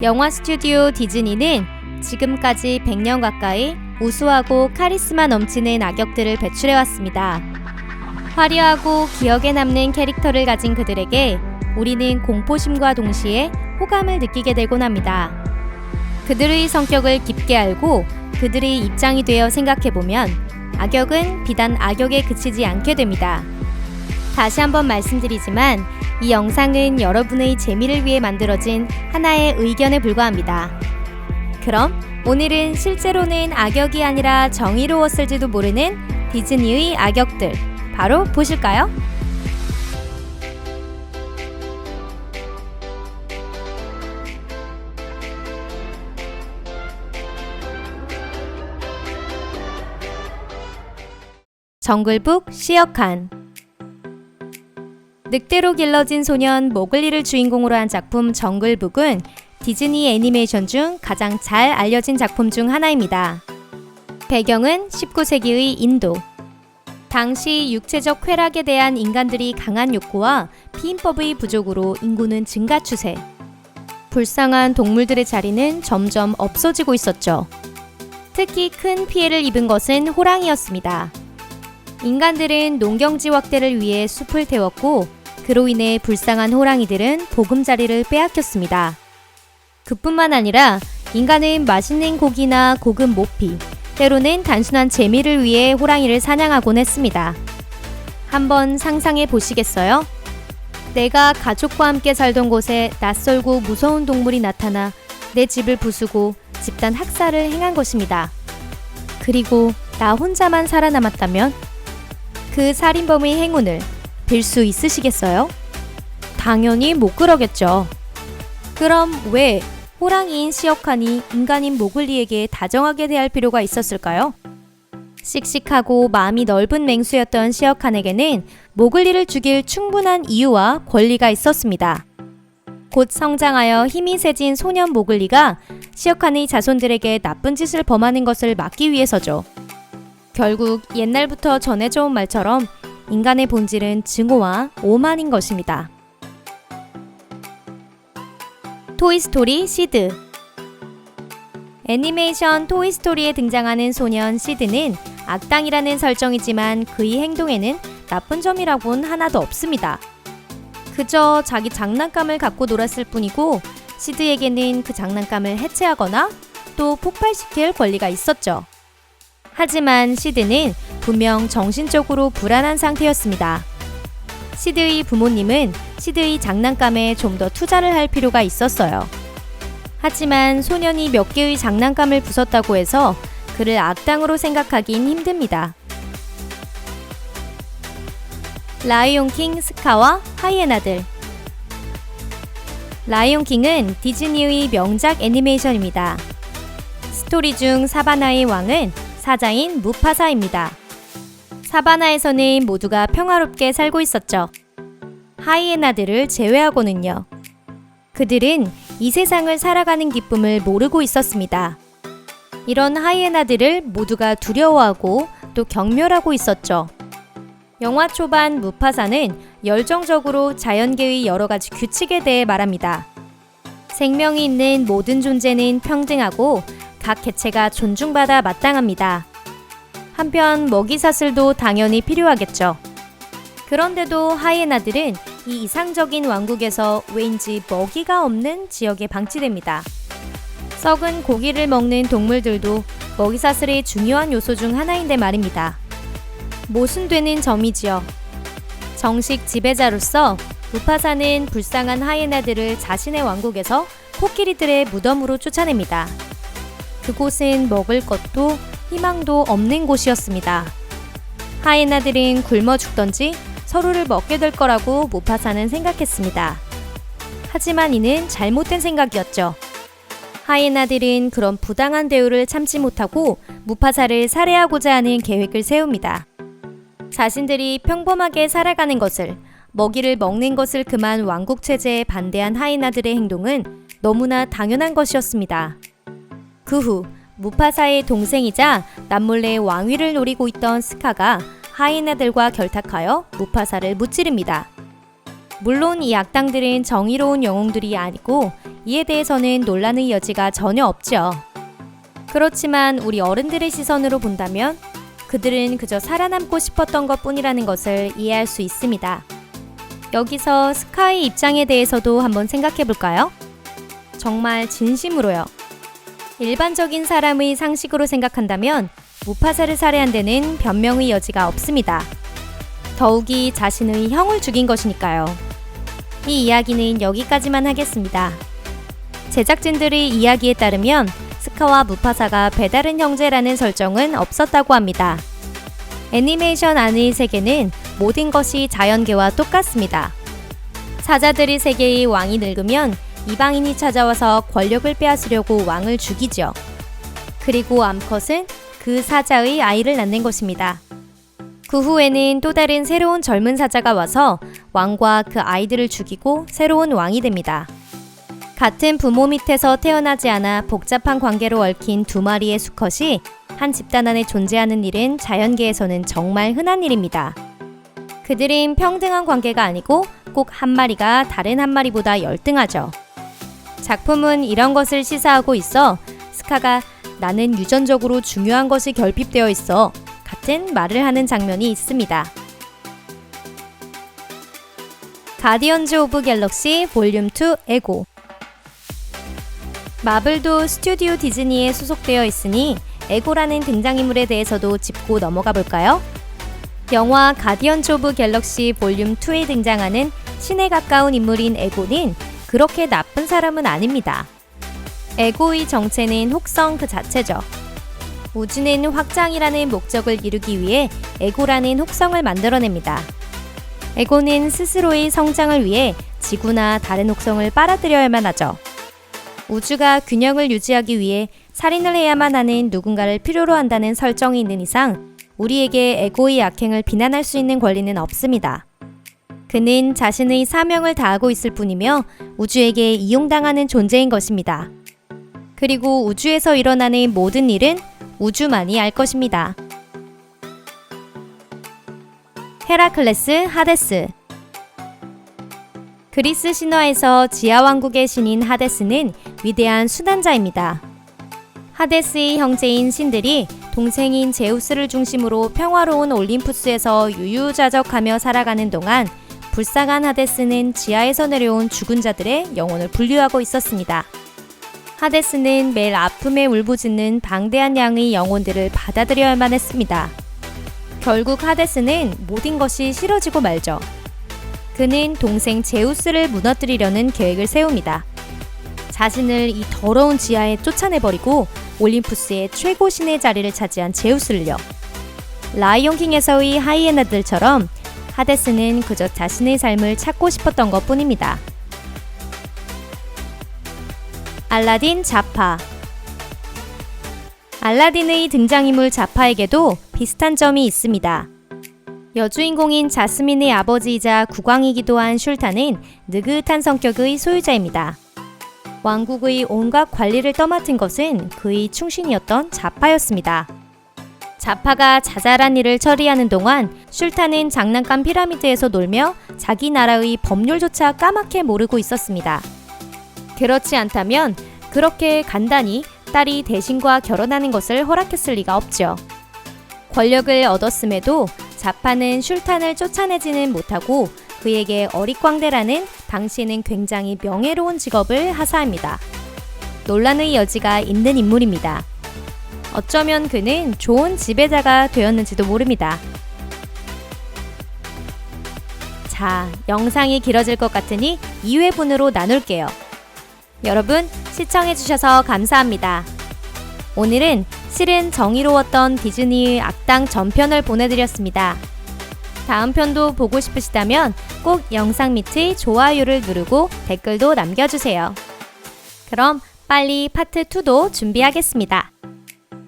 영화 스튜디오 디즈니는 지금까지 100년 가까이 우수하고 카리스마 넘치는 악역들을 배출해왔습니다. 화려하고 기억에 남는 캐릭터를 가진 그들에게 우리는 공포심과 동시에 호감을 느끼게 되곤 합니다. 그들의 성격을 깊게 알고 그들의 입장이 되어 생각해보면 악역은 비단 악역에 그치지 않게 됩니다. 다시 한번 말씀드리지만 이 영상은 여러분의 재미를 위해 만들어진 하나의 의견에 불과합니다. 그럼 오늘은 실제로는 악역이 아니라 정의로웠을지도 모르는 디즈니의 악역들 바로 보실까요? 정글북 시어칸. 늑대로 길러진 소년 모글리를 주인공으로 한 작품 정글북은 디즈니 애니메이션 중 가장 잘 알려진 작품 중 하나입니다. 배경은 19세기의 인도. 당시 육체적 쾌락에 대한 인간들이 강한 욕구와 피임법의 부족으로 인구는 증가 추세. 불쌍한 동물들의 자리는 점점 없어지고 있었죠. 특히 큰 피해를 입은 것은 호랑이였습니다. 인간들은 농경지 확대를 위해 숲을 태웠고 그로 인해 불쌍한 호랑이들은 보금자리를 빼앗겼습니다. 그뿐만 아니라 인간은 맛있는 고기나 고급 모피, 때로는 단순한 재미를 위해 호랑이를 사냥하곤 했습니다. 한번 상상해 보시겠어요? 내가 가족과 함께 살던 곳에 낯설고 무서운 동물이 나타나 내 집을 부수고 집단 학살을 행한 것입니다. 그리고 나 혼자만 살아남았다면 그 살인범의 행운을 빌 수 있으시겠어요? 당연히 못 그러겠죠. 그럼 왜 호랑이인 시어칸이 인간인 모글리에게 다정하게 대할 필요가 있었을까요? 씩씩하고 마음이 넓은 맹수였던 시어칸에게는 모글리를 죽일 충분한 이유와 권리가 있었습니다. 곧 성장하여 힘이 세진 소년 모글리가 시어칸의 자손들에게 나쁜 짓을 범하는 것을 막기 위해서죠. 결국 옛날부터 전해져 온 말처럼 인간의 본질은 증오와 오만인 것입니다. 토이스토리 시드. 애니메이션 토이스토리에 등장하는 소년 시드는 악당이라는 설정이지만 그의 행동에는 나쁜 점이라곤 하나도 없습니다. 그저 자기 장난감을 갖고 놀았을 뿐이고 시드에게는 그 장난감을 해체하거나 또 폭발시킬 권리가 있었죠. 하지만 시드는 분명 정신적으로 불안한 상태였습니다. 시드의 부모님은 시드의 장난감에 좀 더 투자를 할 필요가 있었어요. 하지만 소년이 몇 개의 장난감을 부쉈다고 해서 그를 악당으로 생각하긴 힘듭니다. 라이온킹 스카와 하이에나들. 라이온킹은 디즈니의 명작 애니메이션입니다. 스토리 중 사바나의 왕은 사자인 무파사입니다. 사바나에서는 모두가 평화롭게 살고 있었죠. 하이에나들을 제외하고는요. 그들은 이 세상을 살아가는 기쁨을 모르고 있었습니다. 이런 하이에나들을 모두가 두려워하고 또 경멸하고 있었죠. 영화 초반 무파사는 열정적으로 자연계의 여러 가지 규칙에 대해 말합니다. 생명이 있는 모든 존재는 평등하고 각 개체가 존중받아 마땅합니다. 한편 먹이사슬도 당연히 필요하겠죠. 그런데도 하이에나들은 이 이상적인 왕국에서 왠지 먹이가 없는 지역에 방치됩니다. 썩은 고기를 먹는 동물들도 먹이사슬의 중요한 요소 중 하나인데 말입니다. 모순되는 점이지요. 정식 지배자로서 무파사는 불쌍한 하이에나들을 자신의 왕국에서 코끼리들의 무덤으로 쫓아냅니다. 그곳은 먹을 것도 희망도 없는 곳이었습니다. 하이에나들은 굶어 죽던지 서로를 먹게 될 거라고 무파사는 생각했습니다. 하지만 이는 잘못된 생각이었죠. 하이에나들은 그런 부당한 대우를 참지 못하고 무파사를 살해하고자 하는 계획을 세웁니다. 자신들이 평범하게 살아가는 것을, 먹이를 먹는 것을 금한 왕국 체제에 반대한 하이에나들의 행동은 너무나 당연한 것이었습니다. 그 후 무파사의 동생이자 남몰래 왕위를 노리고 있던 스카가 하이에나들과 결탁하여 무파사를 무찌릅니다. 물론 이 악당들은 정의로운 영웅들이 아니고 이에 대해서는 논란의 여지가 전혀 없죠. 그렇지만 우리 어른들의 시선으로 본다면 그들은 그저 살아남고 싶었던 것 뿐이라는 것을 이해할 수 있습니다. 여기서 스카의 입장에 대해서도 한번 생각해 볼까요? 정말 진심으로요. 일반적인 사람의 상식으로 생각한다면 무파사를 살해한 데는 변명의 여지가 없습니다. 더욱이 자신의 형을 죽인 것이니까요. 이 이야기는 여기까지만 하겠습니다. 제작진들의 이야기에 따르면 스카와 무파사가 배다른 형제라는 설정은 없었다고 합니다. 애니메이션 안의 세계는 모든 것이 자연계와 똑같습니다. 사자들의 세계의 왕이 늙으면 이방인이 찾아와서 권력을 빼앗으려고 왕을 죽이죠. 그리고 암컷은 그 사자의 아이를 낳는 것입니다. 그 후에는 또 다른 새로운 젊은 사자가 와서 왕과 그 아이들을 죽이고 새로운 왕이 됩니다. 같은 부모 밑에서 태어나지 않아 복잡한 관계로 얽힌 두 마리의 수컷이 한 집단 안에 존재하는 일은 자연계에서는 정말 흔한 일입니다. 그들은 평등한 관계가 아니고 꼭 한 마리가 다른 한 마리보다 열등하죠. 작품은 이런 것을 시사하고 있어 스카가 나는 유전적으로 중요한 것이 결핍되어 있어 같은 말을 하는 장면이 있습니다. 가디언즈 오브 갤럭시 볼륨 2 에고. 마블도 스튜디오 디즈니에 소속되어 있으니 에고라는 등장인물에 대해서도 짚고 넘어가 볼까요? 영화 가디언즈 오브 갤럭시 볼륨 2에 등장하는 신에 가까운 인물인 에고는 그렇게 나쁜 사람은 아닙니다. 에고의 정체는 혹성 그 자체죠. 우주는 확장이라는 목적을 이루기 위해 에고라는 혹성을 만들어냅니다. 에고는 스스로의 성장을 위해 지구나 다른 혹성을 빨아들여야만 하죠. 우주가 균형을 유지하기 위해 살인을 해야만 하는 누군가를 필요로 한다는 설정이 있는 이상 우리에게 에고의 악행을 비난할 수 있는 권리는 없습니다. 그는 자신의 사명을 다하고 있을 뿐이며 우주에게 이용당하는 존재인 것입니다. 그리고 우주에서 일어나는 모든 일은 우주만이 알 것입니다. 헤라클레스 하데스. 그리스 신화에서 지하왕국의 신인 하데스는 위대한 수단자입니다. 하데스의 형제인 신들이 동생인 제우스를 중심으로 평화로운 올림푸스에서 유유자적하며 살아가는 동안 불쌍한 하데스는 지하에서 내려온 죽은 자들의 영혼을 분류하고 있었습니다. 하데스는 매일 아픔에 울부짖는 방대한 양의 영혼들을 받아들여야만 했습니다. 결국 하데스는 모든 것이 싫어지고 말죠. 그는 동생 제우스를 무너뜨리려는 계획을 세웁니다. 자신을 이 더러운 지하에 쫓아내버리고 올림푸스의 최고 신의 자리를 차지한 제우스를요. 라이온킹에서의 하이에나들처럼 하데스는 그저 자신의 삶을 찾고 싶었던 것 뿐입니다. 알라딘 자파. 알라딘의 등장인물 자파에게도 비슷한 점이 있습니다. 여주인공인 자스민의 아버지이자 국왕이기도 한 슐탄은 느긋한 성격의 소유자입니다. 왕국의 온갖 관리를 떠맡은 것은 그의 충신이었던 자파였습니다. 자파가 자잘한 일을 처리하는 동안 슐탄은 장난감 피라미드에서 놀며 자기 나라의 법률조차 까맣게 모르고 있었습니다. 그렇지 않다면 그렇게 간단히 딸이 대신과 결혼하는 것을 허락했을 리가 없죠. 권력을 얻었음에도 자파는 슐탄을 쫓아내지는 못하고 그에게 어릿광대라는 당시에는 굉장히 명예로운 직업을 하사합니다. 논란의 여지가 있는 인물입니다. 어쩌면 그는 좋은 지배자가 되었는지도 모릅니다. 자, 영상이 길어질 것 같으니 2회분으로 나눌게요. 여러분, 시청해주셔서 감사합니다. 오늘은 실은 정의로웠던 디즈니의 악당 전편을 보내드렸습니다. 다음 편도 보고 싶으시다면 꼭 영상 밑의 좋아요를 누르고 댓글도 남겨주세요. 그럼 빨리 파트 2도 준비하겠습니다.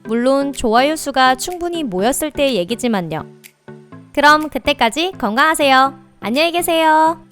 물론 좋아요 수가 충분히 모였을 때의 얘기지만요. 그럼 그때까지 건강하세요. 안녕히 계세요.